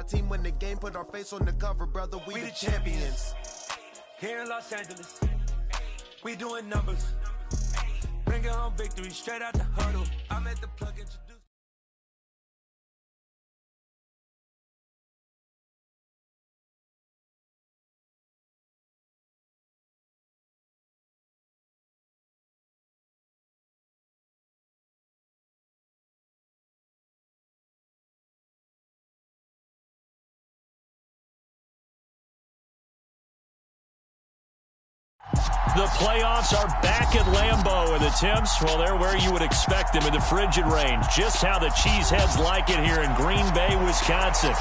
team win the game, put our face on the cover, brother. We the champions. Here in Los Angeles, we doing numbers. Bringing home victory straight out the huddle. I'm at the plug introduce. The playoffs are back at Lambeau, and the temps, well, they're where you would expect them in the frigid range. Just how the Cheeseheads like it here in Green Bay, Wisconsin.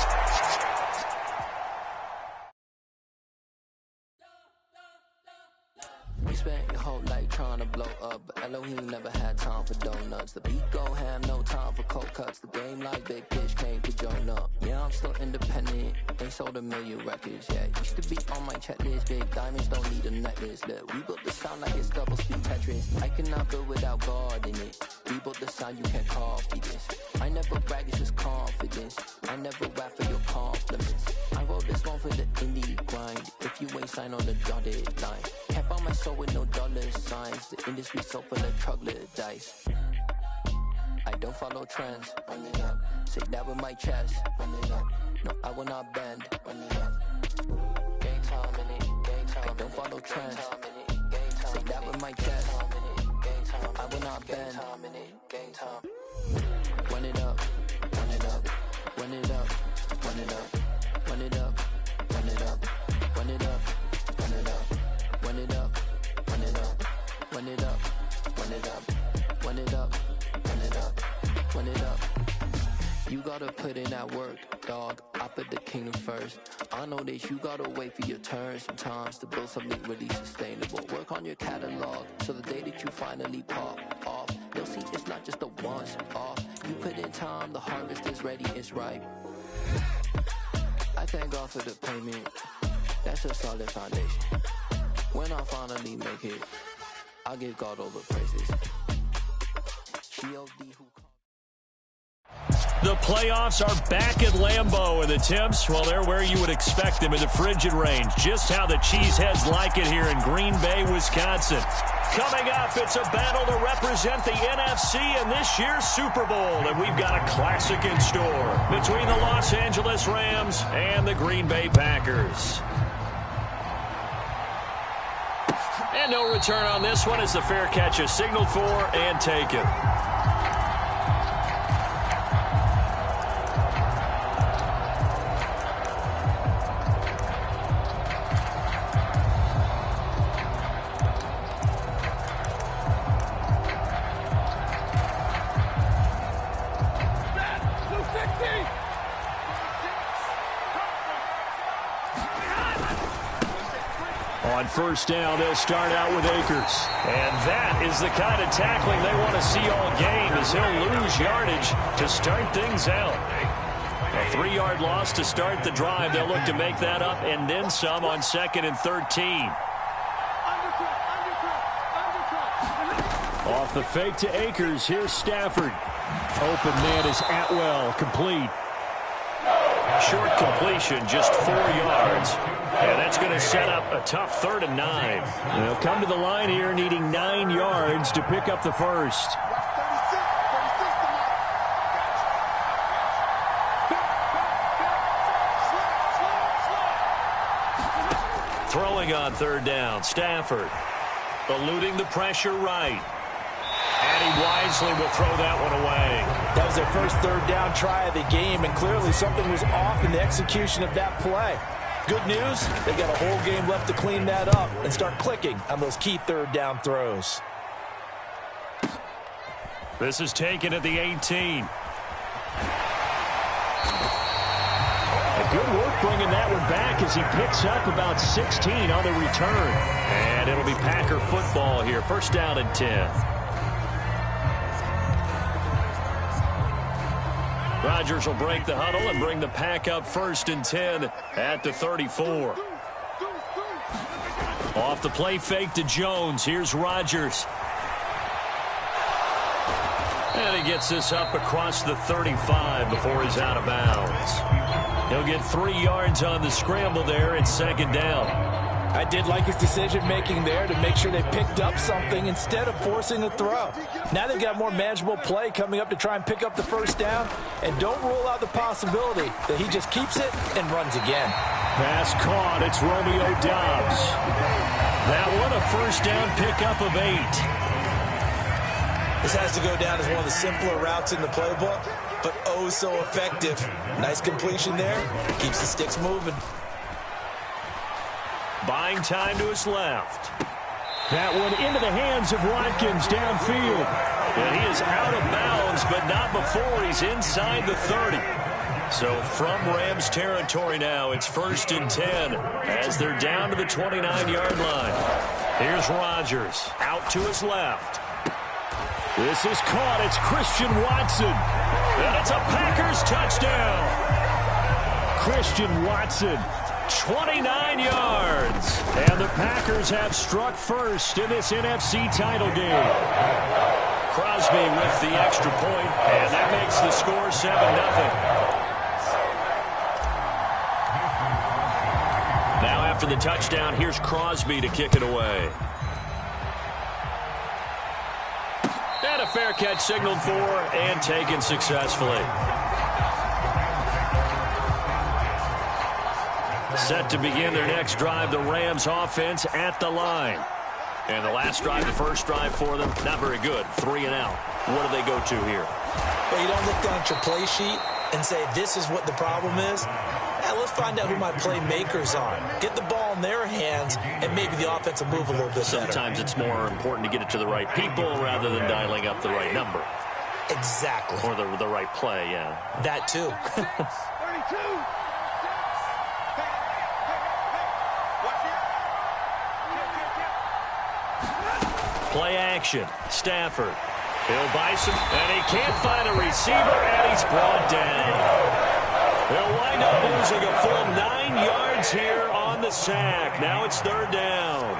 We spent your whole life trying to blow up, but Elohim never had time for donuts. The beat go ham, no time for cold cuts. The game like Big Pitch came to join up. Yeah, I'm still independent. They sold 1 million records. Yeah, used to be on my checklist. Big diamonds don't need a necklace. Look, we built the sound like it's double speed Tetris. I cannot build without God in it. We built the sound, you can't copy this. I never brag, it's just confidence. I never rap for your compliments. I wrote this one for the indie grind. If you ain't signed on the dotted line, can't buy my soul with no dollar signs. The industry so full of troglodytes. I don't follow trends. Run it up. Say that with my chest. Run it up. No, I will not bend. Run it up. Game time in it. Game time. I don't follow trends. Say that with my chest. No, I will not bend. Game time. Run it up. Run it up. Run it up. Run it up. Run it up. Run it up. Run it up. Run it up. Run it up. Run it up. Run it up. Run it up. Run it up. Run it up. Run it up. You gotta put in that work, dog. I put the kingdom first. I know that you gotta wait for your turn sometimes to build something really sustainable. Work on your catalog, so the day that you finally pop off, you'll see it's not just a once off. You put in time, the harvest is ready, it's ripe. I thank God for the payment. That's a solid foundation. When I finally make it, I'll give God all the praises. G.O.D. who... The playoffs are back at Lambeau, and the temps, well, they're where you would expect them in the frigid range. Just how the Cheeseheads like it here in Green Bay, Wisconsin. Coming up, it's a battle to represent the NFC in this year's Super Bowl, and we've got a classic in store between the Los Angeles Rams and the Green Bay Packers. And no return on this one as the fair catch is signaled for and taken. On first down, they'll start out with Akers. And that is the kind of tackling they want to see all game, as he'll lose yardage to start things out. A 3-yard loss to start the drive. They'll look to make that up and then some on 2nd and 13. Off the fake to Akers, here's Stafford. Open man is Atwell, complete. Short completion, just 4 yards. And that's going to set up a tough 3rd and 9. They'll come to the line here needing 9 yards to pick up the first. Throwing on 3rd down, Stafford. Eluding the pressure right. And he wisely will throw that one away. That was their first 3rd down try of the game, and clearly something was off in the execution of that play. Good news, they got a whole game left to clean that up and start clicking on those key 3rd down throws. This is taken at the 18. Good work bringing that one back as he picks up about 16 on the return. And it'll be Packer football here. First down and 10. Rodgers will break the huddle and bring the Pack up 1st and 10 at the 34. Off the play fake to Jones. Here's Rodgers. And he gets this up across the 35 before he's out of bounds. He'll get 3 yards on the scramble there. It's second down. I did like his decision-making there to make sure they picked up something instead of forcing a throw. Now they've got more manageable play coming up to try and pick up the first down, and don't rule out the possibility that he just keeps it and runs again. Pass caught. It's Romeo Doubs. That one a first down pickup of 8. This has to go down as one of the simpler routes in the playbook, but oh so effective. Nice completion there. Keeps the sticks moving. Buying time to his left. That one into the hands of Watkins downfield. And he is out of bounds, but not before he's inside the 30. So from Rams territory now, it's 1st and 10 as they're down to the 29-yard line. Here's Rodgers out to his left. This is caught. It's Christian Watson. And it's a Packers touchdown. Christian Watson, 29 yards. And the Packers have struck first in this NFC title game. Crosby with the extra point, and that makes the score 7-0. Now after the touchdown, here's Crosby to kick it away. And a fair catch signaled for and taken successfully. Set to begin their next drive, the Rams offense at the line. And the last drive, the first drive for them, not very good. 3 and out. What do they go to here? Well, you don't look down at your play sheet and say, this is what the problem is. Now, let's find out who my playmakers are. Get the ball in their hands, and maybe the offense will move a little bit better. Sometimes it's more important to get it to the right people rather than dialing up the right number. Exactly. Or the right play, yeah. That too. 32. Play action. Stafford. He'll buy some, and he can't find a receiver, and he's brought down. They'll wind up losing a full 9 yards here on the sack. Now it's 3rd down.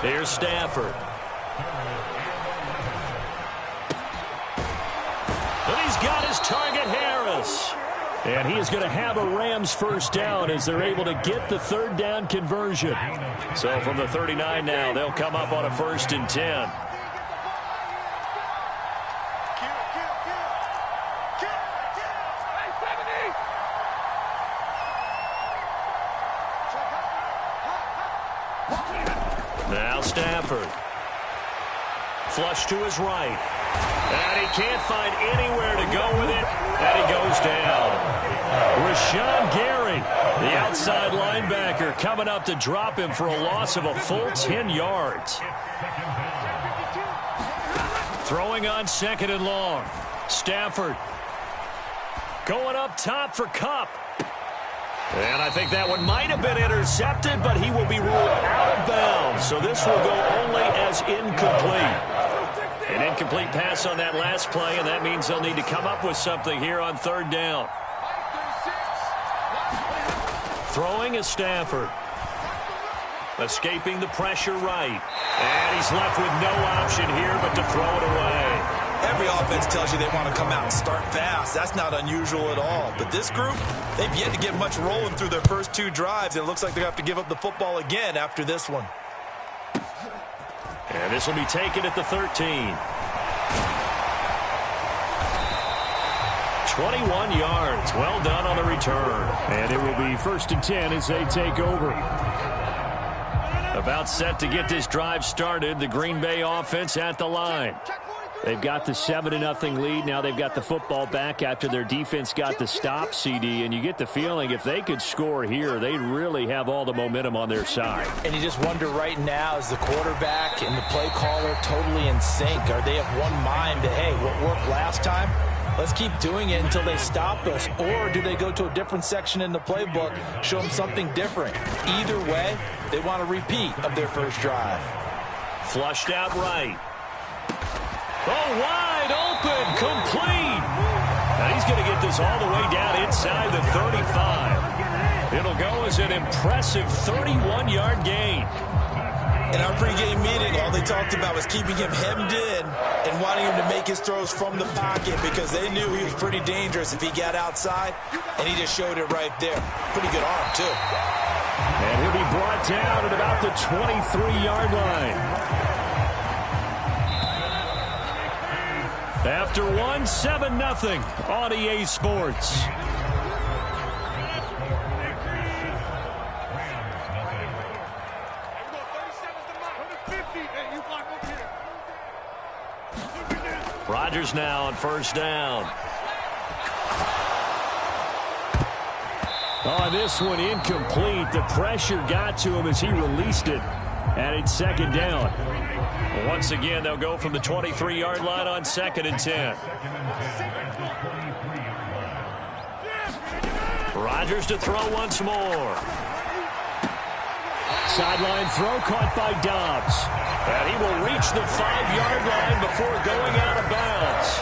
Here's Stafford. And he's got his target, Harris. And he is going to have a Rams first down as they're able to get the 3rd down conversion. So from the 39 now, they'll come up on a 1st and 10. Now Stafford. Flush to his right. And he can't find anywhere to go with it. And he goes down. Rashawn Gary, the outside linebacker, coming up to drop him for a loss of a full 10 yards. Throwing on 2nd and long. Stafford going up top for Kupp. And I think that one might have been intercepted, but he will be ruled out of bounds. So this will go only as incomplete. An incomplete pass on that last play, and that means they'll need to come up with something here on 3rd down. Throwing is Stafford. Escaping the pressure right. And he's left with no option here but to throw it away. Every offense tells you they want to come out and start fast. That's not unusual at all. But this group, they've yet to get much rolling through their first 2 drives. And it looks like they're going to have to give up the football again after this one. And this will be taken at the 13. 21 yards. Well done on the return. And it will be 1st and 10 as they take over. About set to get this drive started. The Green Bay offense at the line. They've got the 7-0 lead. Now they've got the football back after their defense got the stop, CD. And you get the feeling if they could score here, they'd really have all the momentum on their side. And you just wonder right now, is the quarterback and the play caller totally in sync? Are they of one mind that, hey, what worked last time? Let's keep doing it until they stop us. Or do they go to a different section in the playbook, show them something different? Either way, they want a repeat of their first drive. Flushed out right. Oh, wide open, complete. Now he's going to get this all the way down inside the 35. It'll go as an impressive 31-yard gain. In our pregame meeting, all they talked about was keeping him hemmed in and wanting him to make his throws from the pocket because they knew he was pretty dangerous if he got outside, and he just showed it right there. Pretty good arm, too. And he'll be brought down at about the 23-yard line. After 7-0 on EA Sports. Rodgers now on first down. On this one, incomplete. The pressure got to him as he released it. And it's second down. Once again, they'll go from the 23-yard line on 2nd and 10. Rodgers to throw once more. Sideline throw caught by Dobbs. And he will reach the 5-yard line before going out of bounds.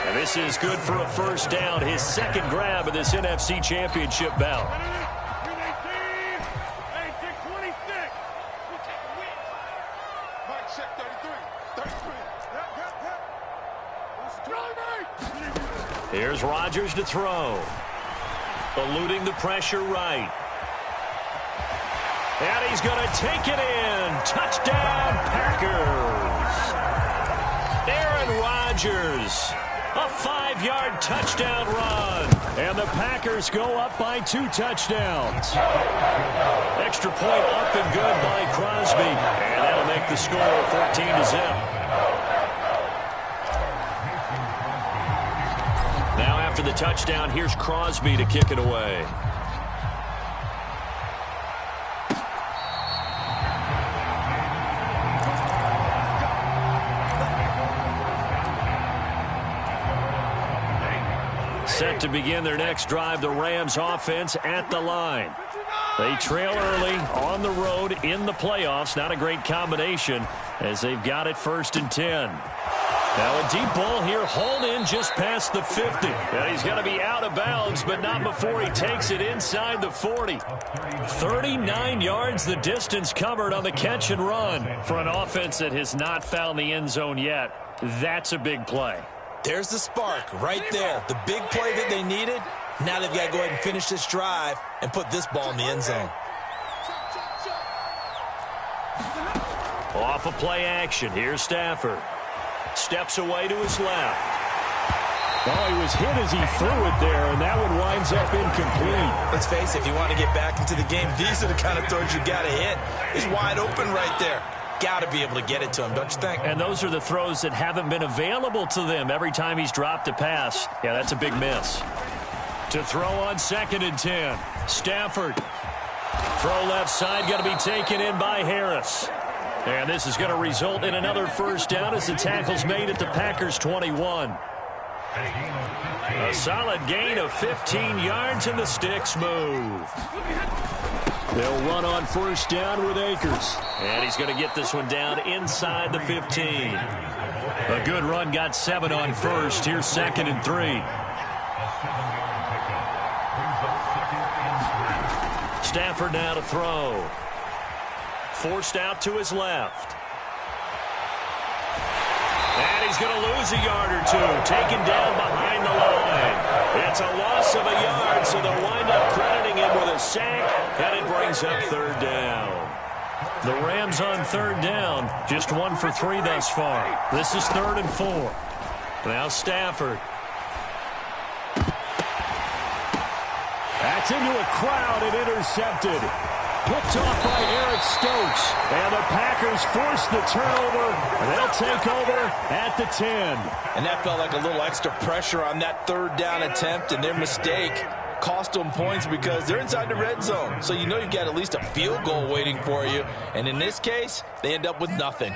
And this is good for a first down, his second grab of this NFC Championship bout. Here's Rodgers to throw. Eluding the pressure right. And he's going to take it in. Touchdown, Packers. Aaron Rodgers. A 5-yard touchdown run. And the Packers go up by 2 touchdowns. Extra point up and good by Crosby. And that'll make the score 14-0. Now after the touchdown, here's Crosby to kick it away. Set to begin their next drive, the Rams offense at the line. They trail early on the road in the playoffs. Not a great combination as they've got it 1st and 10. Now a deep ball here, hauled in just past the 50. And he's going to be out of bounds, but not before he takes it inside the 40. 39 yards the distance covered on the catch and run. For an offense that has not found the end zone yet, that's a big play. There's the spark right there. The big play that they needed. Now they've got to go ahead and finish this drive and put this ball in the end zone. Off of play action. Here's Stafford. Steps away to his left. Oh, he was hit as he threw it there, and that one winds up incomplete. Let's face it, if you want to get back into the game, these are the kind of throws you got to hit. He's wide open right there. Got to be able to get it to him, don't you think? And those are the throws that haven't been available to them every time he's dropped a pass. Yeah, that's a big miss. To throw on 2nd and 10. Stafford. Throw left side, going to be taken in by Harris. And this is going to result in another first down as the tackle's made at the Packers' 21. A solid gain of 15 yards and the sticks move. They'll run on first down with Akers. And he's going to get this one down inside the 15. A good run, got 7 on first. Here's 2nd and 3. Stafford now to throw. Forced out to his left. And he's going to lose a yard or 2. Taken down behind the line. It's a loss of a yard, so they'll wind up crediting him with a sack, and it brings up 3rd down. The Rams on 3rd down, just 1 for 3 thus far. This is 3rd and 4. Now Stafford. That's into a crowd and intercepted. Picked off by Eric Stokes. And the Packers force the turnover. And they'll take over at the 10. And that felt like a little extra pressure on that 3rd down attempt, and their mistake cost them points because they're inside the red zone. So you know you've got at least a field goal waiting for you. And in this case, they end up with nothing.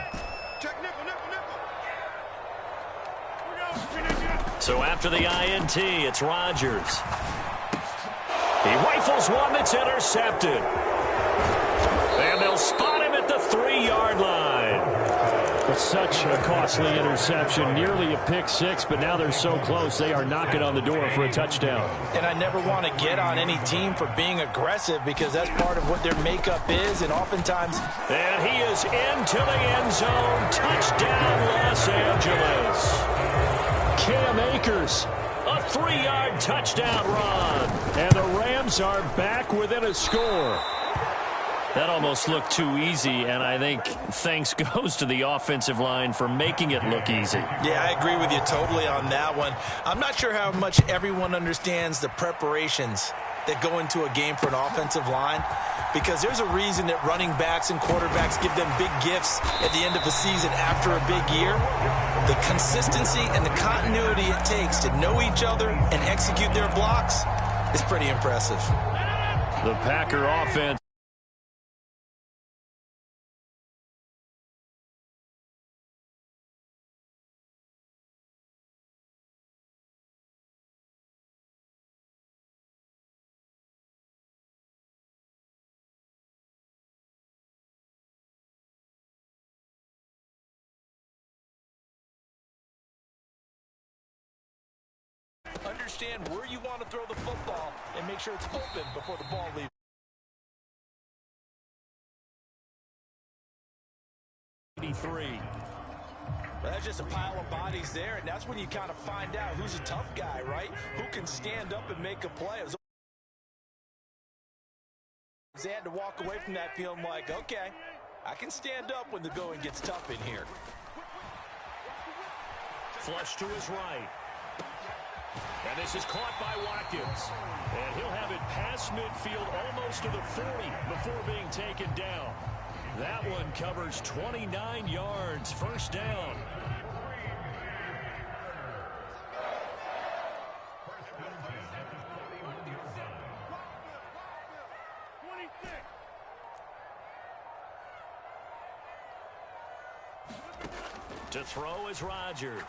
So after the INT, it's Rodgers. He rifles one that's intercepted. And they'll spot him at the 3-yard line. Well, Such a costly interception, nearly a pick six, but now they're so close they are knocking on the door for a touchdown. And I never want to get on any team for being aggressive because that's part of what their makeup is, and oftentimes... And he is into the end zone. Touchdown, Los Angeles. Cam Akers, a 3-yard touchdown run. And the Rams are back within a score. That almost looked too easy, and I think thanks goes to the offensive line for making it look easy. Yeah, I agree with you totally on that one. I'm not sure how much everyone understands the preparations that go into a game for an offensive line, because there's a reason that running backs and quarterbacks give them big gifts at the end of the season after a big year. The consistency and the continuity it takes to know each other and execute their blocks is pretty impressive. The Packer offense. Understand where you want to throw the football and make sure it's open before the ball leaves. That's just a pile of bodies there, and that's when you kind of find out who's a tough guy, right? Who can stand up and make a play. They had to walk away from that feeling like, okay, I can stand up when the going gets tough in here. Flush to his right. And this is caught by Watkins. And he'll have it past midfield almost to the 40 before being taken down. That one covers 29 yards. First down. To throw is Rodgers.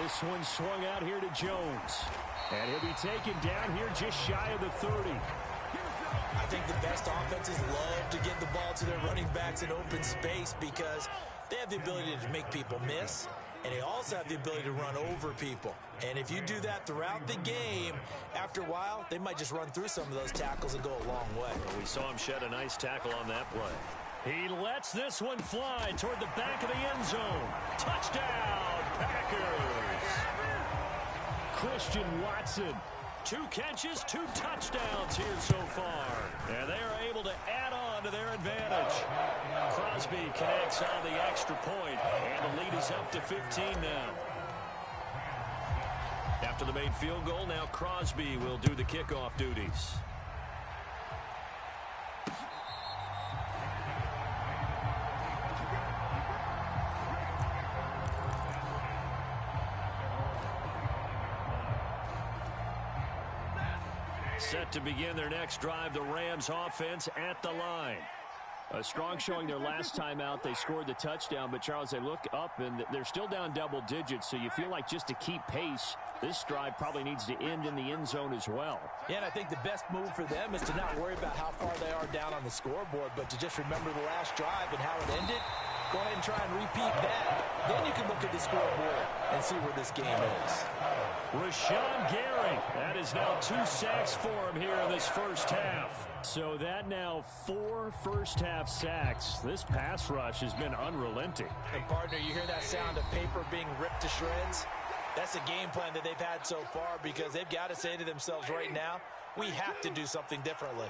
This one swung out here to Jones. And he'll be taken down here just shy of the 30. I think the best offenses love to get the ball to their running backs in open space because they have the ability to make people miss, and they also have the ability to run over people. And if you do that throughout the game, after a while, they might just run through some of those tackles and go a long way. Well, we saw him shed a nice tackle on that play. He lets this one fly toward the back of the end zone. Touchdown, Packers. Christian Watson. 2 catches, 2 touchdowns here so far. And they are able to add on to their advantage. Crosby connects on the extra point, and the lead is up to 15 now. After the made field goal, now Crosby will do the kickoff duties. Set to begin their next drive, the Rams offense at the line. A strong showing their last time out. They scored the touchdown, but Charles, they look up and they're still down double digits, so you feel like just to keep pace, this drive probably needs to end in the end zone as well. Yeah, and I think the best move for them is to not worry about how far they are down on the scoreboard, but to just remember the last drive and how it ended. Go ahead and try and repeat that. Then you can look at the scoreboard and see where this game is. Rashawn Gary, that is now 2 sacks for him here in this first half. So that now 4 first-half sacks. This pass rush has been unrelenting. And, partner, you hear that sound of paper being ripped to shreds? That's the game plan that they've had so far because they've got to say to themselves right now, we have to do something differently.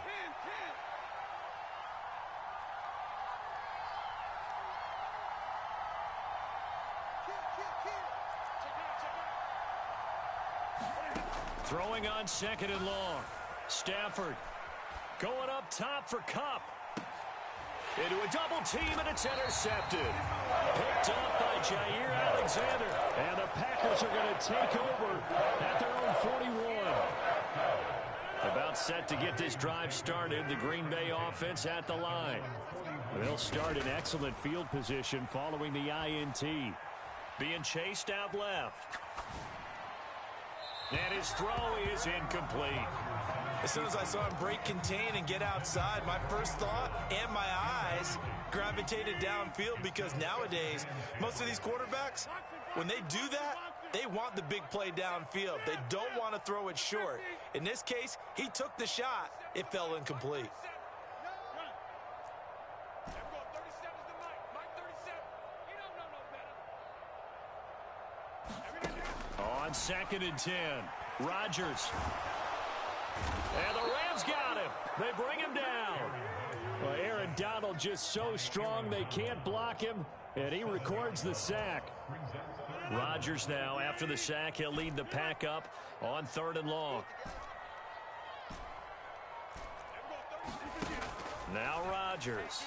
Throwing on 2nd and long. Stafford going up top for Kupp. Into a double team, and it's intercepted. Picked up by Jair Alexander. And the Packers are going to take over at their own 41. About set to get this drive started. The Green Bay offense at the line. They'll start in excellent field position following the INT. Being chased out left. And his throw is incomplete. As soon as I saw him break contain and get outside, my first thought and my eyes gravitated downfield, because nowadays, most of these quarterbacks, when they do that, they want the big play downfield. They don't want to throw it short. In this case, he took the shot. It fell incomplete. On 2nd and 10, Rodgers. And the Rams got him. They bring him down. Well, Aaron Donald just so strong they can't block him, and he records the sack. Rodgers now, after the sack, he'll lead the pack up on 3rd and long. Now Rodgers.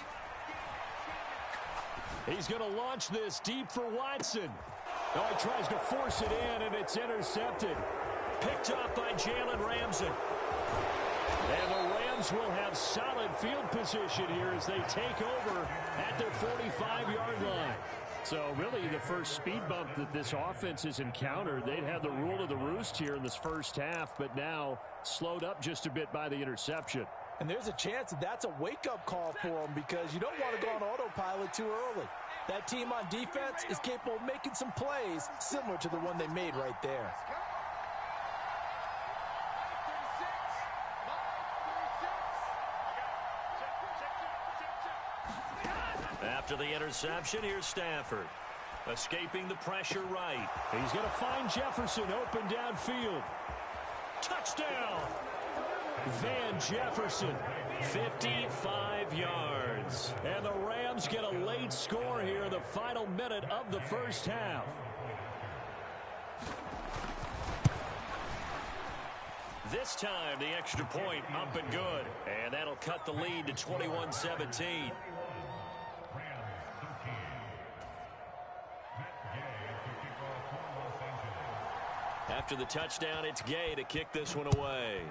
He's going to launch this deep for Watson. Oh, he tries to force it in, and it's intercepted. Picked up by Jalen Ramsey. And the Rams will have solid field position here as they take over at their 45-yard line. So really the first speed bump that this offense has encountered. They'd had the rule of the roost here in this first half, but now slowed up just a bit by the interception. And there's a chance that that's a wake-up call for them, because you don't want to go on autopilot too early. That team on defense is capable of making some plays similar to the one they made right there. After the interception, here's Stafford. Escaping the pressure right. He's going to find Jefferson open downfield. Touchdown! Van Jefferson, 55 yards. And the Rams get a late score here in the final minute of the first half. This time, the extra point up and good. And that'll cut the lead to 21-17. After the touchdown, it's Gay to kick this one away.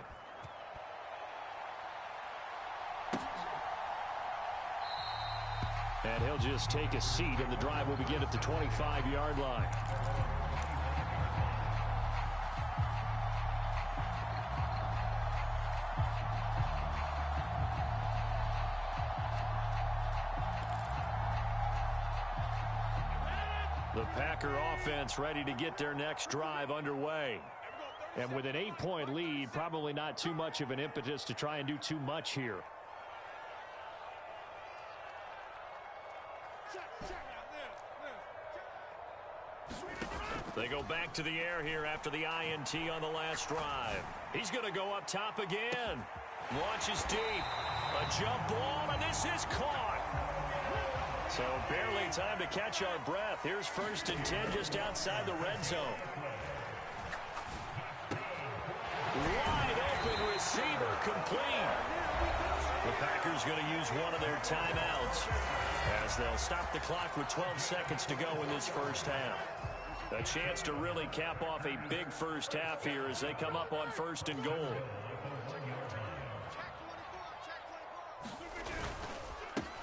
And he'll just take a seat, and the drive will begin at the 25-yard line. The Packer offense ready to get their next drive underway. And with an 8-point lead, probably not too much of an impetus to try and do too much here. They go back to the air here after the INT on the last drive. He's going to go up top again. Launches deep. A jump ball, and this is caught. So barely time to catch our breath. Here's 1st and 10 just outside the red zone. Wide open receiver, complete. The Packers going to use one of their timeouts as they'll stop the clock with 12 seconds to go in this first half. A chance to really cap off a big first half here as they come up on 1st and goal.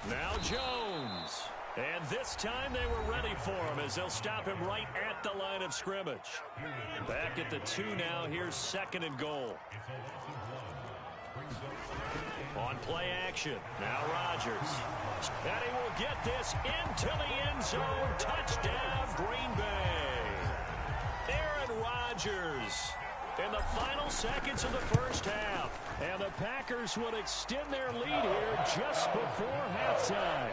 Now Jones. And this time they were ready for him as they'll stop him right at the line of scrimmage. Back at the 2 now. Here's 2nd and goal. On play action. Now Rodgers. And he will get this into the end zone. Touchdown, Green Bay. Aaron Rodgers in the final seconds of the first half. And the Packers will extend their lead here just before halftime.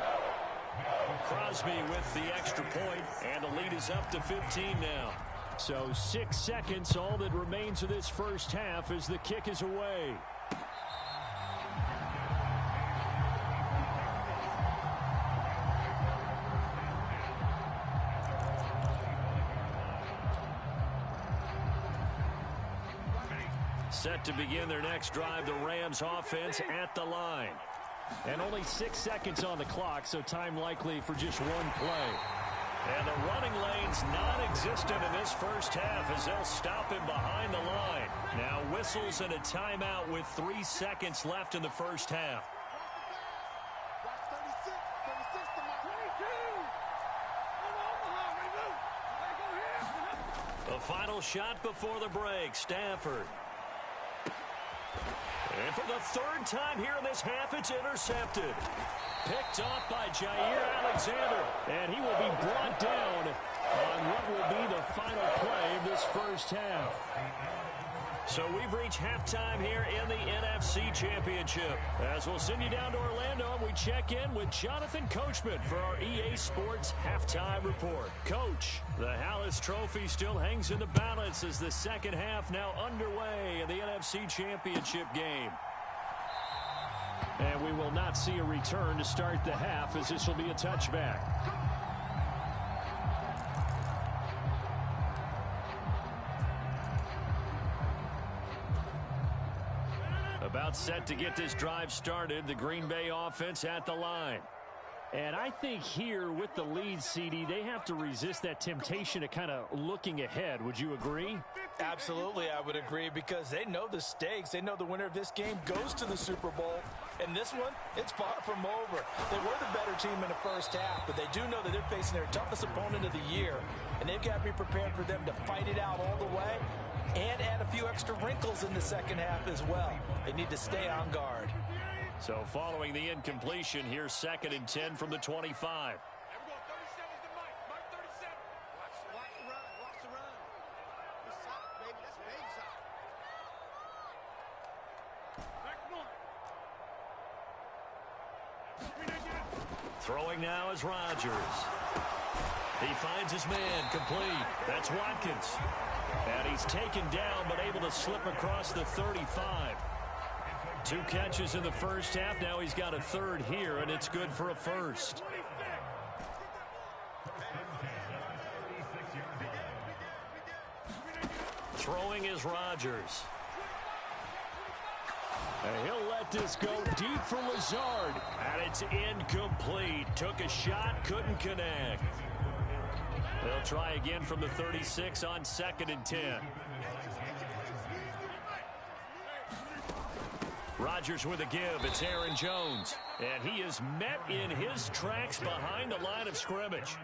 Crosby with the extra point, and the lead is up to 15 now. So 6 seconds, all that remains of this first half as the kick is away. Set to begin their next drive, the Rams offense at the line. And only 6 seconds on the clock, so time likely for just one play. And the running lane's non-existent in this first half as they'll stop him behind the line. Now whistles and a timeout with 3 seconds left in the first half. final shot before the break, Stafford. And for the third time here in this half, it's intercepted. Picked off by Jair Alexander. And he will be brought down on what will be the final play of this first half. So we've reached halftime here in the NFC Championship. As we'll send you down to Orlando, and we check in with Jonathan Coachman for our EA Sports Halftime Report. Coach, the Hallis Trophy still hangs in the balance as the second half now underway in the NFC Championship game. And we will not see a return to start the half, as this will be a touchback. About set to get this drive started, the Green Bay offense at the line. And I think here with the lead, CD, they have to resist that temptation of kind of looking ahead. Would you agree? Absolutely, I would agree, because they know the stakes. They know the winner of this game goes to the Super Bowl. And this one, it's far from over. They were the better team in the first half, but they do know that they're facing their toughest opponent of the year. And they've got to be prepared for them to fight it out all the way and add a few extra wrinkles in the second half as well. They need to stay on guard. So following the incompletion, here's 2nd and 10 from the 25. Throwing now is Rodgers. He finds his man, complete. That's Watkins. And he's taken down, but able to slip across the 35. 2 catches in the first half. Now he's got a third here, and it's good for a first. Throwing is Rodgers. And he'll let this go deep for Lazard. And it's incomplete. Took a shot, couldn't connect. They'll try again from the 36 on 2nd and 10. Rodgers with a give. It's Aaron Jones. And he is met in his tracks behind the line of scrimmage.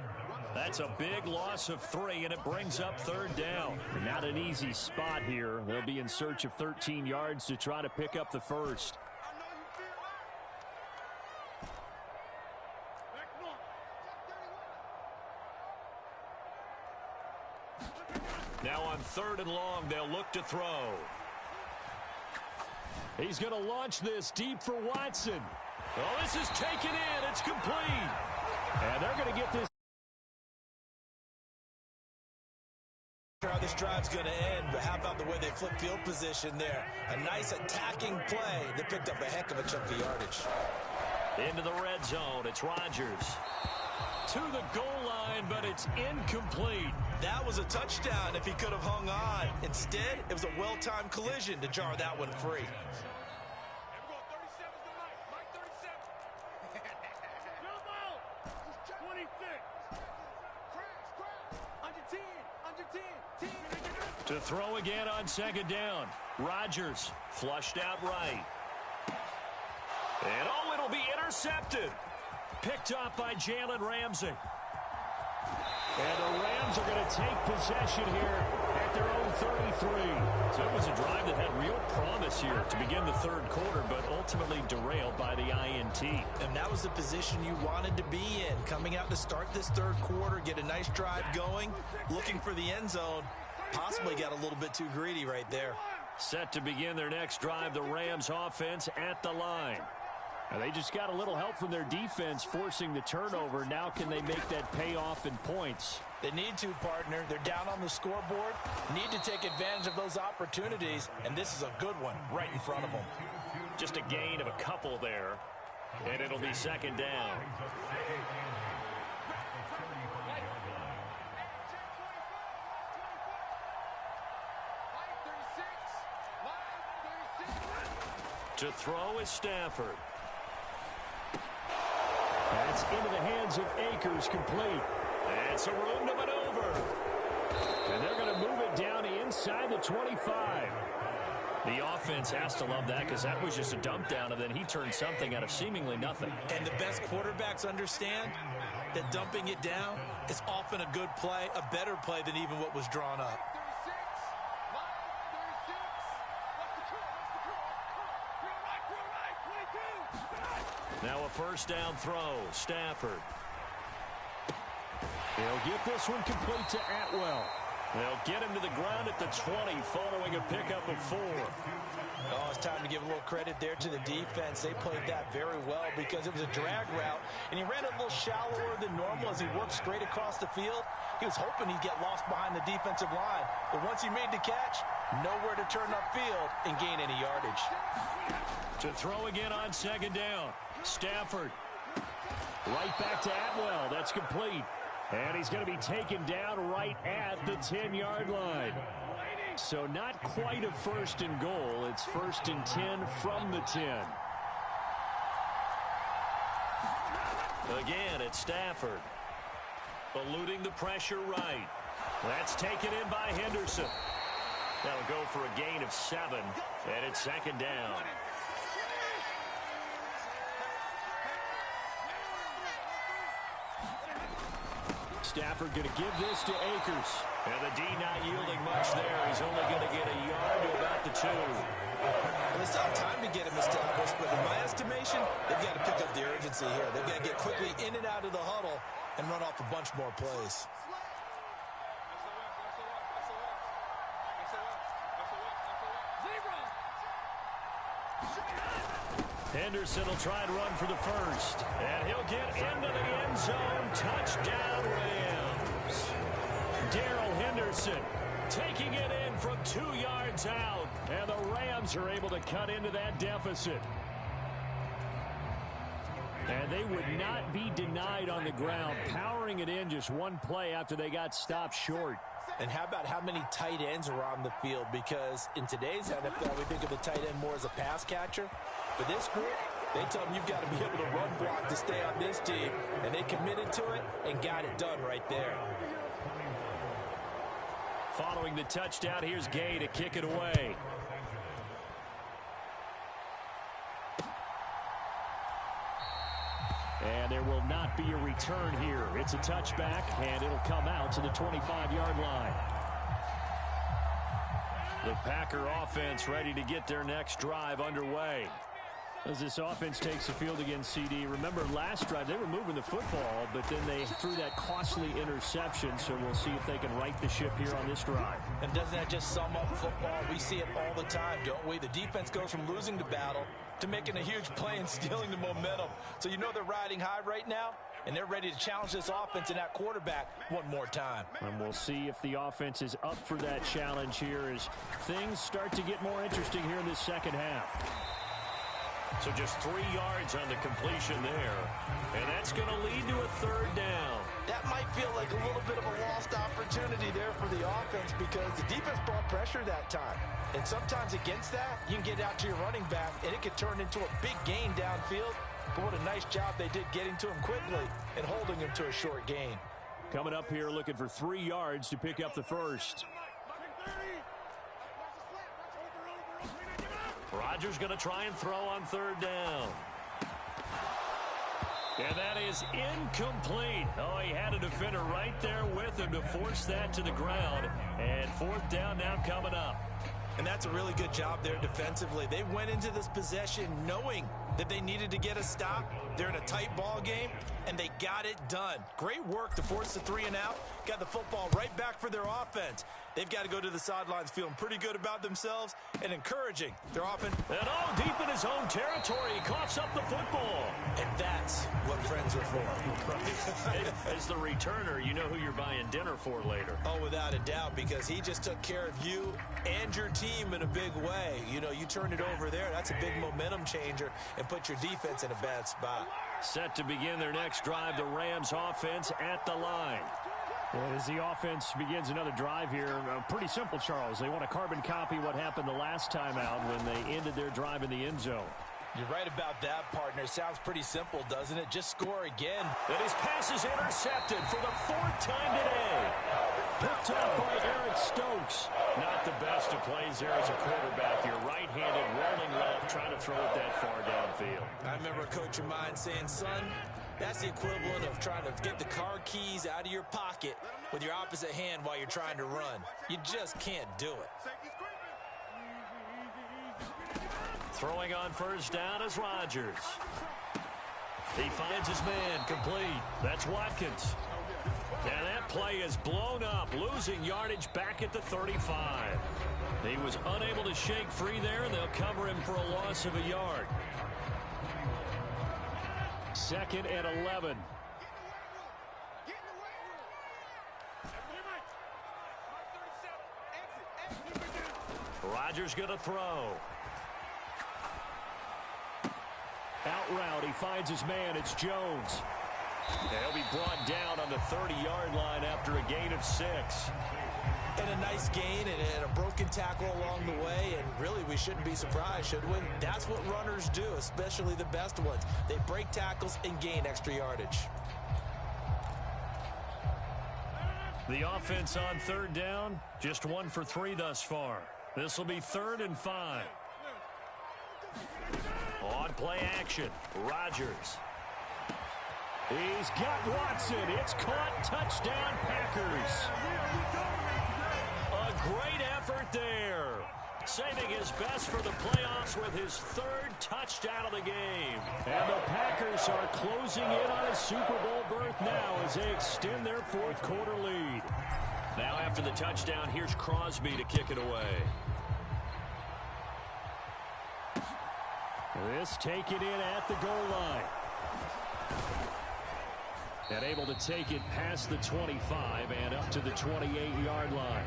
That's a big loss of 3, and it brings up 3rd down. Not an easy spot here. They'll be in search of 13 yards to try to pick up the first. Now on 3rd and long, they'll look to throw. He's going to launch this deep for Watson. Oh, this is taken in. It's complete. And they're going to get this. How this drive's going to end, but how about the way they flip field position there? A nice attacking play that picked up a heck of a chunk of yardage. Into the red zone. It's Rodgers. To the goal line, but it's incomplete. That was a touchdown if he could have hung on. Instead, it was a well-timed collision to jar that one free. To throw again on 2nd down. Rodgers flushed out right. And oh, it'll be intercepted. Picked up by Jalen Ramsey. And the Rams are going to take possession here at their own 33. So it was a drive that had real promise here to begin the 3rd quarter, but ultimately derailed by the INT. And that was the position you wanted to be in. Coming out to start this 3rd quarter, get a nice drive going, looking for the end zone. Possibly got a little bit too greedy right there. Set to begin their next drive, the Rams offense at the line. Now they just got a little help from their defense forcing the turnover. Now can they make that pay off in points? They need to, partner. They're down on the scoreboard. Need to take advantage of those opportunities, and this is a good one right in front of them. Just a gain of a couple there, and it'll be 2nd down. To throw is Stafford. That's into the hands of Akers, complete. It's a room to maneuver. And they're going to move it down inside the 25. The offense has to love that, because that was just a dump down, and then he turned something out of seemingly nothing. And the best quarterbacks understand that dumping it down is often a good play, a better play than even what was drawn up. Now a first down throw. Stafford. He'll get this one complete to Atwell. They'll get him to the ground at the 20 following a pickup of 4. Oh, it's time to give a little credit there to the defense. They played that very well because it was a drag route, and he ran a little shallower than normal as he worked straight across the field. He was hoping he'd get lost behind the defensive line, but once he made the catch, nowhere to turn upfield and gain any yardage. To throw again on second down. Stafford. Right back to Atwell. That's complete. And he's going to be taken down right at the 10-yard line. So not quite a first and goal. It's first and 10 from the 10. Again, it's Stafford. Eluding the pressure right. That's taken in by Henderson. That'll go for a gain of 7. And it's second down. Stafford going to give this to Akers. And the D not yielding much there. He's only going to get a yard to about the 2. Well, they still have time to get him established, but in my estimation, they've got to pick up the urgency here. They've got to get quickly in and out of the huddle and run off a bunch more plays. Henderson will try and run for the first. And he'll get into the end zone. Touchdown, Rams. Darrell Henderson taking it in from 2 yards out. And the Rams are able to cut into that deficit. And they would not be denied on the ground, powering it in just one play after they got stopped short. And how about how many tight ends are on the field? Because in today's NFL, we think of the tight end more as a pass catcher. For this group, they tell them you've got to be able to run block to stay on this team. And they committed to it and got it done right there. Following the touchdown, here's Gay to kick it away. And there will not be a return here. It's a touchback, and it'll come out to the 25-yard line. The Packer offense ready to get their next drive underway. As this offense takes the field against CD, remember last drive they were moving the football, but then they threw that costly interception, so we'll see if they can right the ship here on this drive. And doesn't that just sum up football? We see it all the time, don't we? The defense goes from losing the battle to making a huge play and stealing the momentum. So you know they're riding high right now, and they're ready to challenge this offense and that quarterback one more time. And we'll see if the offense is up for that challenge here as things start to get more interesting here in this second half. So just 3 yards on the completion there. And that's going to lead to a third down. That might feel like a little bit of a lost opportunity there for the offense because the defense brought pressure that time. And sometimes against that, you can get out to your running back, and it could turn into a big gain downfield. But what a nice job they did getting to him quickly and holding him to a short gain. Coming up here looking for 3 yards to pick up the first. Rodgers going to try and throw on third down. And that is incomplete. Oh, he had a defender right there with him to force that to the ground. And fourth down now coming up. And that's a really good job there defensively. They went into this possession knowing that they needed to get a stop. They're in a tight ball game, and they got it done. Great work to force the 3 and out. Got the football right back for their offense. They've got to go to the sidelines feeling pretty good about themselves and encouraging their offense. And all deep in his own territory, he coughs up the football. And that's what friends are for. As the returner, you know who you're buying dinner for later. Oh, without a doubt, because he just took care of you and your team in a big way. You know, you turn it over there, that's a big momentum changer and put your defense in a bad spot. Set to begin their next drive, the Rams offense at the line. And as the offense begins another drive here, pretty simple, Charles. They want to carbon copy what happened the last time out when they ended their drive in the end zone. You're right about that, partner. Sounds pretty simple, doesn't it? Just score again. And his pass is intercepted for the 4th time today. Picked up by Eric Stokes. Not the best of plays there as a quarterback. You're right-handed, rolling left, trying to throw it that far downfield. I remember a coach of mine saying, son, that's the equivalent of trying to get the car keys out of your pocket with your opposite hand while you're trying to run. You just can't do it. Throwing on first down is Rodgers. He finds his man, complete. That's Watkins. And that play is blown up, losing yardage back at the 35. He was unable to shake free there, and they'll cover him for a loss of a yard. 2nd and 11. Rodgers going to throw. Out route, he finds his man. It's Jones. He'll be brought down on the 30-yard line after a gain of 6. And a nice gain and a broken tackle along the way, and really we shouldn't be surprised, should we? That's what runners do, especially the best ones. They break tackles and gain extra yardage. The offense on 3rd down, just 1 for 3 thus far. This will be 3rd and 5. On play action, Rodgers. He's got Watson. It's caught. Touchdown, Packers. A great effort there. Saving his best for the playoffs with his 3rd touchdown of the game. And the Packers are closing in on a Super Bowl berth now as they extend their 4th quarter lead. Now after the touchdown, here's Crosby to kick it away. This taken in at the goal line. And able to take it past the 25 and up to the 28-yard line.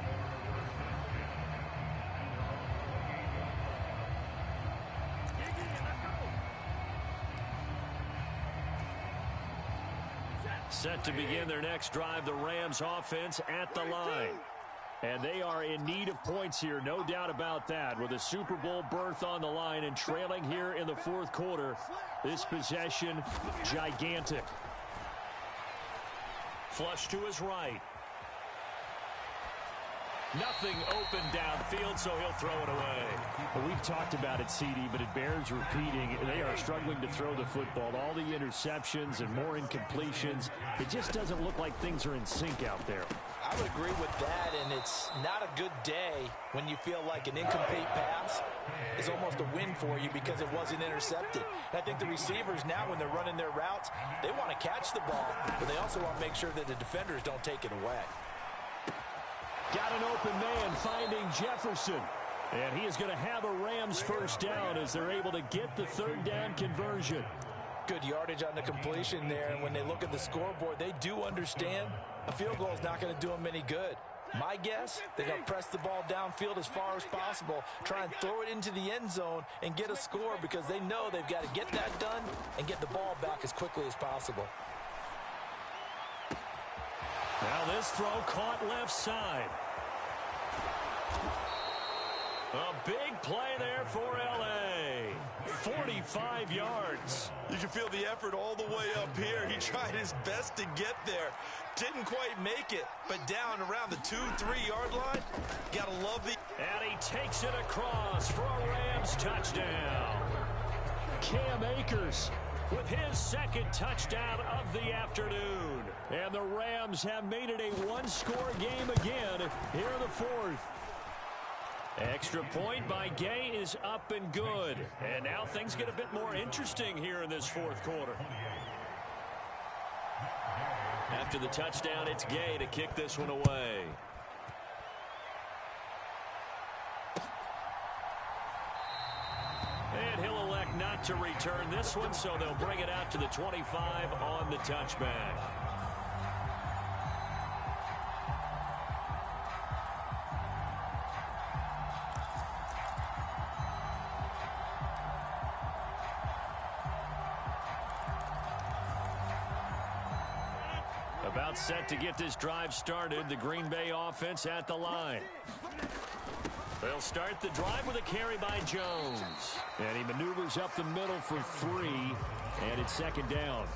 Set to begin their next drive, the Rams offense at the line. And they are in need of points here, no doubt about that. With a Super Bowl berth on the line and trailing here in the 4th quarter, this possession gigantic. Flush to his right. Nothing open downfield, so he'll throw it away. Well, we've talked about it, CD, but it bears repeating. They are struggling to throw the football. All the interceptions and more incompletions. It just doesn't look like things are in sync out there. I would agree with that, and it's not a good day when you feel like an incomplete pass is almost a win for you because it wasn't intercepted. And I think the receivers now, when they're running their routes, they want to catch the ball, but they also want to make sure that the defenders don't take it away. Got an open man finding Jefferson. And he is going to have a Rams 1st down as they're able to get the 3rd down conversion. Good yardage on the completion there, and when they look at the scoreboard, they do understand a field goal is not going to do them any good. My guess, they're going to press the ball downfield as far as possible, try and throw it into the end zone and get a score because they know they've got to get that done and get the ball back as quickly as possible. Now this throw caught left side. A big play there for L.A. 45 yards. You can feel the effort all the way up here. He tried his best to get there. Didn't quite make it, but down around the 2-3 yard line. Gotta love the... And he takes it across for a Rams touchdown. Cam Akers with his 2nd touchdown of the afternoon. And the Rams have made it a 1-score game again here in the 4th. Extra point by Gay is up and good. And now things get a bit more interesting here in this 4th quarter. After the touchdown, it's Gay to kick this one away. And he'll elect not to return this one, so they'll bring it out to the 25 on the touchback. About set to get this drive started. The Green Bay offense at the line. They'll start the drive with a carry by Jones. And he maneuvers up the middle for 3, and it's 2nd down.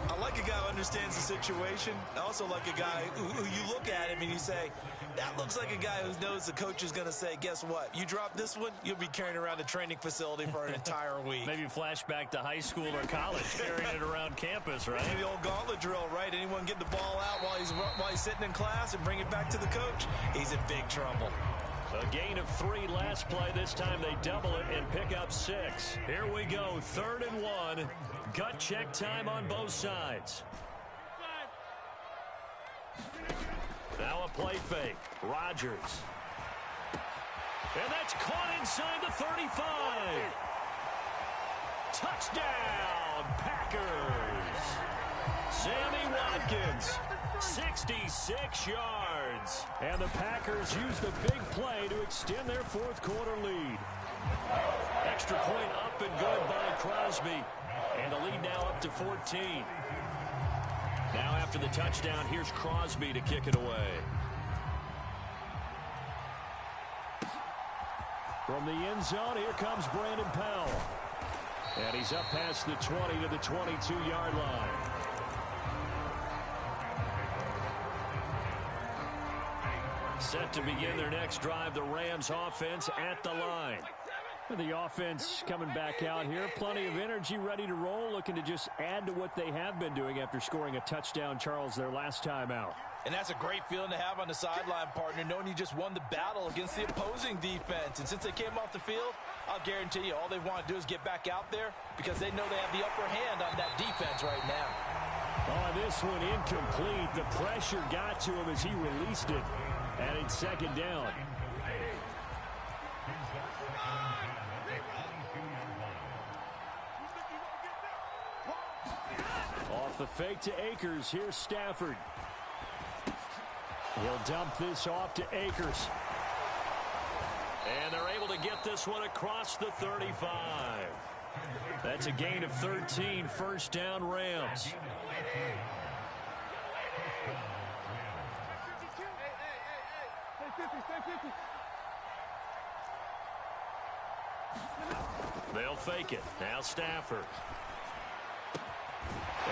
I like a guy who understands the situation. I also like a guy who you look at him and you say, that looks like a guy who knows the coach is going to say, guess what? You drop this one, you'll be carrying around the training facility for an entire week. Maybe flashback to high school or college, carrying it around campus, right? Maybe the old gauntlet drill, right? Anyone get the ball out while he's sitting in class and bring it back to the coach? He's in big trouble. A gain of 3 last play. This time they double it and pick up 6. Here we go, 3rd and 1. Gut check time on both sides. Now a play fake. Rodgers. And that's caught inside the 35. Touchdown, Packers. Sammy Watkins, 66 yards. And the Packers use the big play to extend their 4th quarter lead. Extra point up and good by Crosby. And the lead now up to 14. Now after the touchdown, here's Crosby to kick it away. From the end zone, here comes Brandon Powell. And he's up past the 20 to the 22-yard line. Set to begin their next drive, the Rams offense at the line. The offense coming back out here. Plenty of energy, ready to roll, looking to just add to what they have been doing after scoring a touchdown, Charles, their last time out. And that's a great feeling to have on the sideline, partner, knowing you just won the battle against the opposing defense. And since they came off the field, I'll guarantee you all they want to do is get back out there because they know they have the upper hand on that defense right now. Oh, this one incomplete. The pressure got to him as he released it. And it's 2nd down. Off the fake to Akers. Here's Stafford. He'll dump this off to Akers. And they're able to get this one across the 35. That's a gain of 13. 1st down, Rams. They'll fake it. Now Stafford.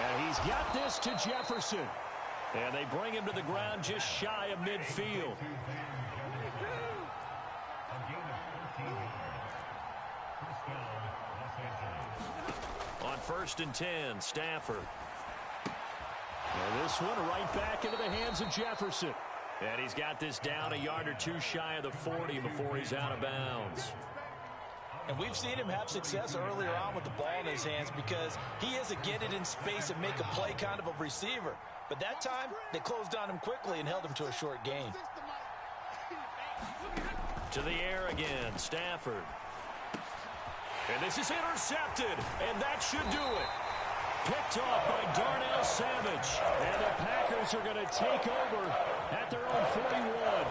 And he's got this to Jefferson. And they bring him to the ground just shy of midfield. On 1st and 10, Stafford. And this one right back into the hands of Jefferson. And he's got this down a yard or 2 shy of the 40 before he's out of bounds. And we've seen him have success earlier on with the ball in his hands because he is a get it in space and make a play kind of a receiver. But that time, they closed on him quickly and held him to a short gain. To the air again, Stafford. And this is intercepted, and that should do it. Picked off by Darnell Savage. And the Packers are going to take over at their own 41.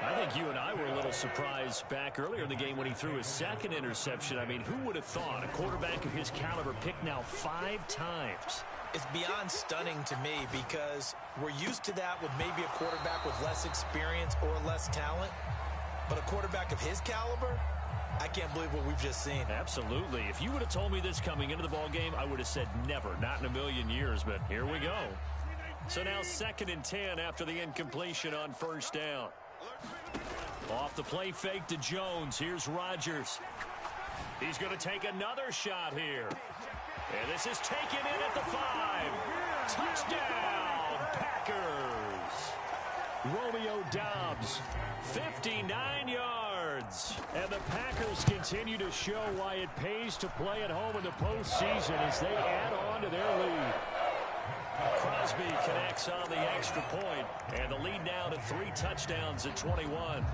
I think you and I were a little surprised back earlier in the game when he threw his 2nd interception. I mean, who would have thought a quarterback of his caliber picked now 5 times? It's beyond stunning to me because we're used to that with maybe a quarterback with less experience or less talent. But a quarterback of his caliber, I can't believe what we've just seen. Absolutely. If you would have told me this coming into the ballgame, I would have said never, not in a million years. But here we go. So now 2nd and 10 after the incompletion on 1st down. Off the play fake to Jones. Here's Rodgers. He's going to take another shot here. And this is taken in at the 5. Touchdown, Packers. Romeo Doubs, 59 yards. And the Packers continue to show why it pays to play at home in the postseason as they add on to their lead. Crosby connects on the extra point, and the lead now to 3 touchdowns at 21.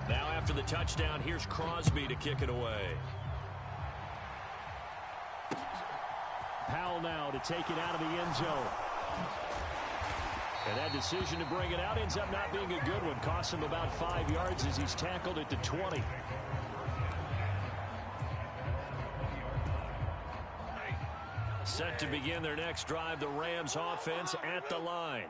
Now after the touchdown, here's Crosby to kick it away. Powell now to take it out of the end zone. And that decision to bring it out ends up not being a good one. Costs him about 5 yards as he's tackled at the 20. Set to begin their next drive, the Rams offense at the line.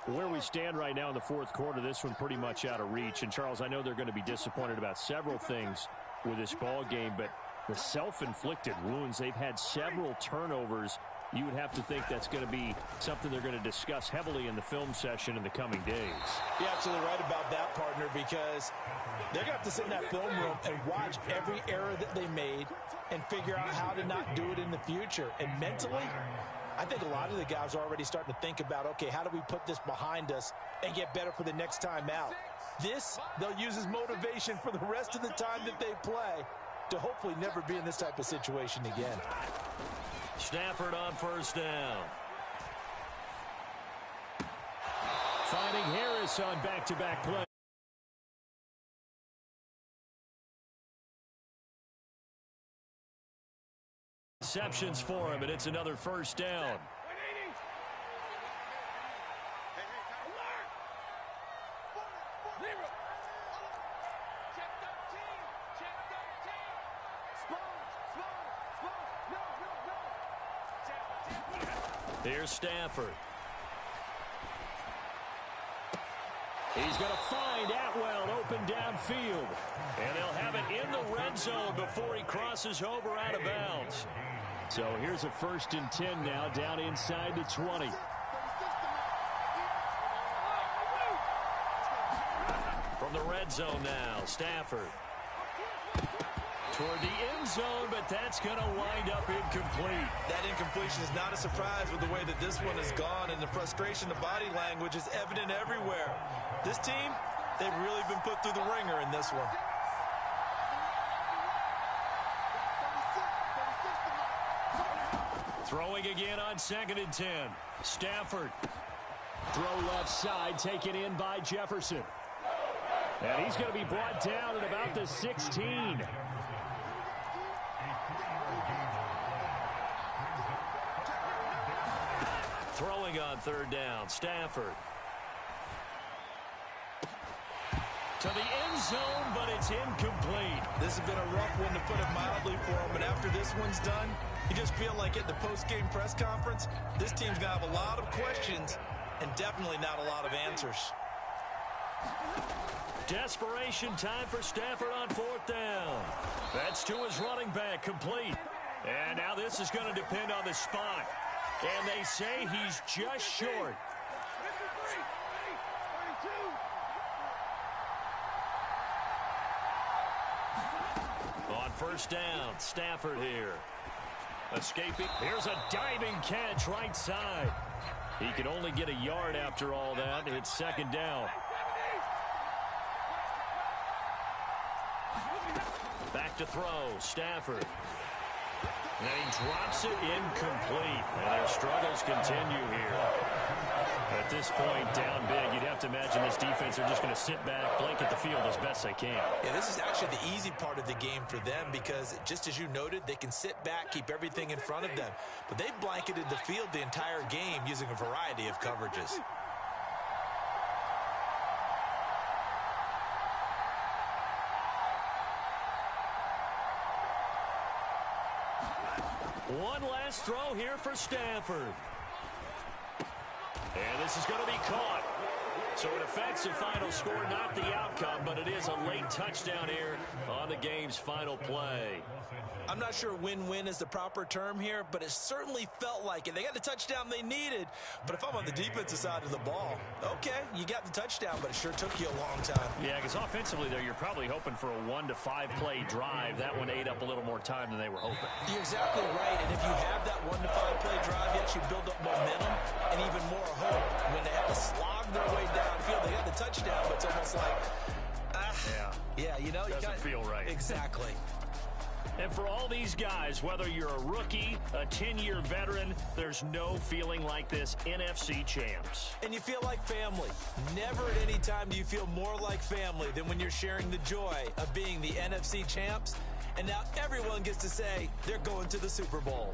Where we stand right now in the 4th quarter, this one pretty much out of reach. And, Charles, I know they're going to be disappointed about several things with this ball game, but the self-inflicted wounds, they've had several turnovers. You would have to think that's going to be something they're going to discuss heavily in the film session in the coming days. You're absolutely right about that, partner, because they're going to have to sit in that film room and watch every error that they made and figure out how to not do it in the future. And mentally, I think a lot of the guys are already starting to think about, okay, how do we put this behind us and get better for the next time out? This, they'll use as motivation for the rest of the time that they play to hopefully never be in this type of situation again. Stafford on first down. Finding Harris on back-to-back play. Receptions for him, and it's another first down. Here's Stafford. He's going to find Atwell open downfield. And they'll have it in the red zone before he crosses over out of bounds. So here's a 1st and 10 now down inside the 20. From the red zone now, Stafford. Toward the end zone, but that's going to wind up incomplete. That incompletion is not a surprise with the way that this one has gone, and the frustration, the body language is evident everywhere. This team, they've really been put through the ringer in this one. Throwing again on 2nd and 10. Stafford. Throw left side, taken in by Jefferson. And he's going to be brought down at about the 16. Throwing on 3rd down, Stafford. To the end zone, but it's incomplete. This has been a rough one, to put it mildly, for him. And after this one's done, you just feel like at the post-game press conference, this team's going to have a lot of questions and definitely not a lot of answers. Desperation time for Stafford on 4th down. That's to his running back, complete. And now this is going to depend on the spot. And they say he's just short. On 1st down, Stafford here. Escaping. Here's a diving catch right side. He can only get a yard after all that. It's 2nd down. Back to throw, Stafford. And he drops it incomplete. And their struggles continue here. At this point, down big, you'd have to imagine this defense are just going to sit back, blanket the field as best they can. Yeah, this is actually the easy part of the game for them because, just as you noted, they can sit back, keep everything in front of them. But they've blanketed the field the entire game using a variety of coverages. One last throw here for Stafford. And this is going to be caught. So it affects the final score, not the outcome, but it is a late touchdown here on the game's final play. I'm not sure win-win is the proper term here, but it certainly felt like it. They got the touchdown they needed, but if I'm on the defensive side of the ball, okay, you got the touchdown, but it sure took you a long time. Yeah, because offensively, though, you're probably hoping for a 1 to 5 play drive. That one ate up a little more time than they were hoping. You're exactly right, and if you have that 1 to 5 play drive, you actually build up momentum and even more hope. When they have to slog their way downfield, they got the touchdown, but it's almost like, yeah, you know, doesn't feel right. Exactly. And for all these guys, whether you're a rookie, a 10-year veteran, there's no feeling like this NFC champs. And you feel like family. Never at any time do you feel more like family than when you're sharing the joy of being the NFC champs. And now everyone gets to say they're going to the Super Bowl.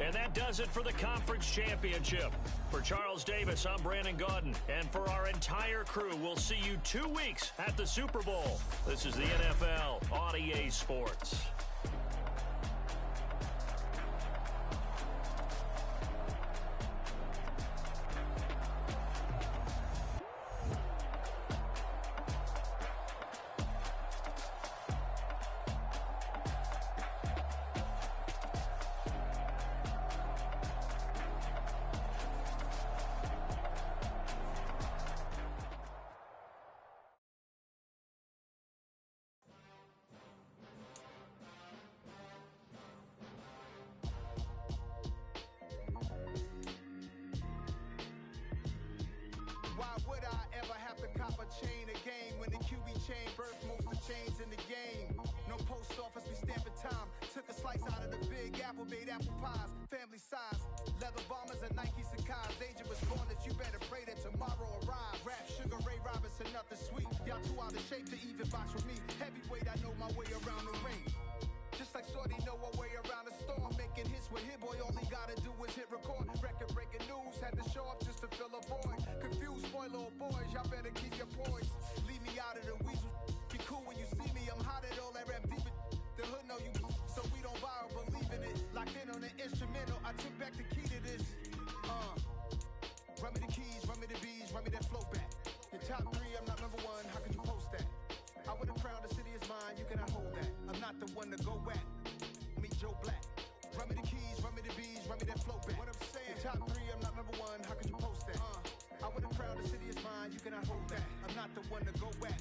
And that does it for the conference championship. For Charles Davis, I'm Brandon Gaudin. And for our entire crew, we'll see you 2 weeks at the Super Bowl. This is the NFL on EA Sports. made apple pies, family size. Leather bombers and Nike Sacai's. Dangerous corners, you better pray that tomorrow arrives. Rap, Sugar Ray Robinson, nothing sweet. Y'all too out of shape to even box with me. Heavyweight, I know my way around the ring. Just like Shorty know her way around the storm. Making hits with Hit Boy, all he gotta do is hit record. Record-breaking news, had to show up just to fill a void. Confused boy, little boys, y'all better keep your poise. Leave me out of the weasel. Be cool when you see me, I'm hot at all that rap deep. The hood know you, so we don't borrow, believe in it. Locked in on the instrumental, I took back the key to this. Run me the keys, run me the bees, run me that flow back. Your top 3, I'm not number 1, how could you post that? I would've crowned the city is mine, you cannot hold that. I'm not the one to go back. Meet Joe Black. Run me the keys, run me the bees, run me that flow back. What I'm saying, your top 3, I'm not number 1, how could you post that? I would've crowned the city is mine, you cannot hold that. I'm not the one to go back.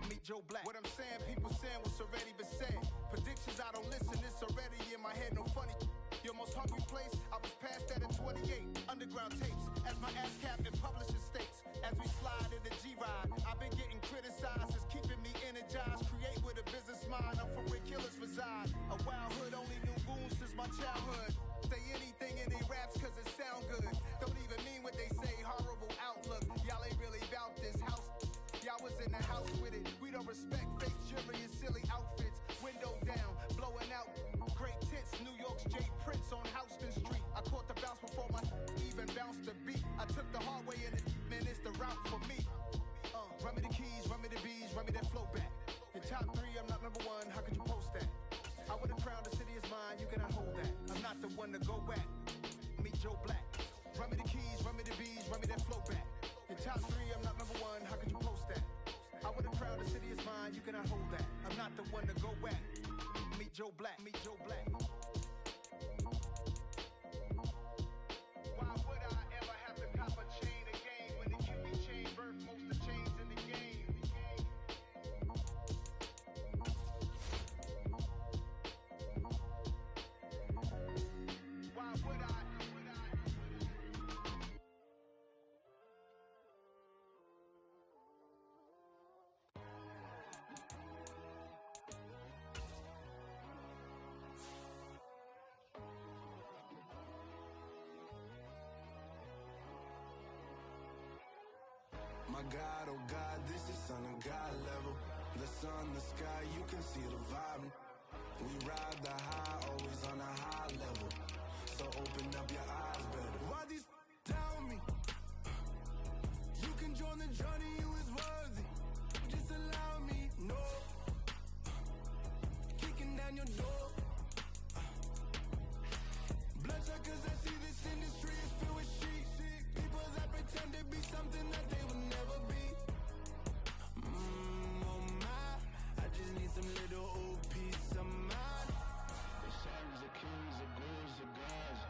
Meet Joe Black. What I'm saying, people saying what's already been said. Predictions, I don't listen, it's already in my head, no funny. Your most hungry place, I was past that at 28. Underground tapes, as my ass cap in publishing states. As we slide in the G-Ride, I've been getting criticized, it's keeping me energized. Create with a business mind, I'm from where killers reside. A wild hood, only knew goons since my childhood. Say anything in they raps cause it sound good. Don't even mean what they say, horrible outlook. Y'all ain't really about this house. Y'all was in the house with it. We don't respect fake jewelry and silly outfits. Window down, blowing out great tits. New York's Jay Prince on Houston Street. I caught the bounce before my even bounced the beat. I took the hard way in it, man, it's the route for me. Run me the keys, run me the bees, run me that flow back. Your top 3, I'm not number 1, how could you post that? I would've crowned the city is mine, you cannot hold that. I'm not the one to go back. Meet Joe Black. Run me the keys, run me the bees, run me that flow back. Your top 3, I'm not number 1, how could you post that? I would've crowned the city is mine, you cannot hold that. I'm not the one to go back. Meet Joe Black, meet Joe Black. Why would I ever have to cop a chain again when the QB chain birthed most of the chains in the game? Why would I? My God, oh God, this is son of God level. The sun, the sky, you can see the vibe. We ride the high, always on a high level. So open up your eyes, better. Why these tell me? You can join the journey, you is worthy. Just allow me, no. Kicking down your door. Bloodshot cause I see this industry is filled with sheep. People that pretend to be something that they will never be. Oh my, I just need some little old peace of mind. The sons, the kings, the ghouls, the gods.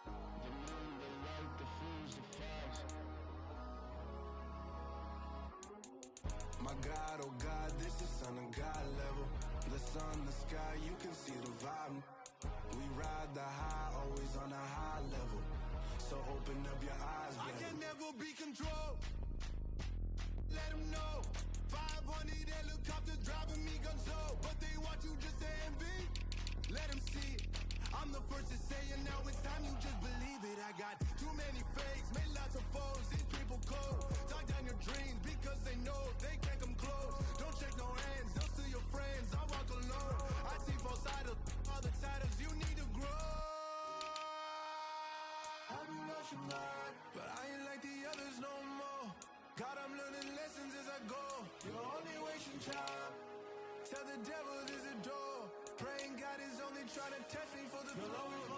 The moon, the light, the fools, the flags. My God, oh God, this is son of God level. The sun, the sky, you can see the vibe. We ride the high, always on a high level. So open up your eyes, baby. I can never be controlled. Let them know. 500 helicopters driving me gonzo. But they want you just to envy. Let them see it. I'm the first to say it, now it's time you just believe it. I got too many fakes, made lots of foes. These people cold. Talk down your dreams because they know they can't come close. Don't shake no hands, they'll steal your friends. I walk alone. I see both sides of all the titles. You need to grow. I do lost your mind, but I ain't like the others no more. God, I'm learning lessons as I go. You're only wasting time. Tell the devil there's a door. Praying God is only trying to test me for the glory.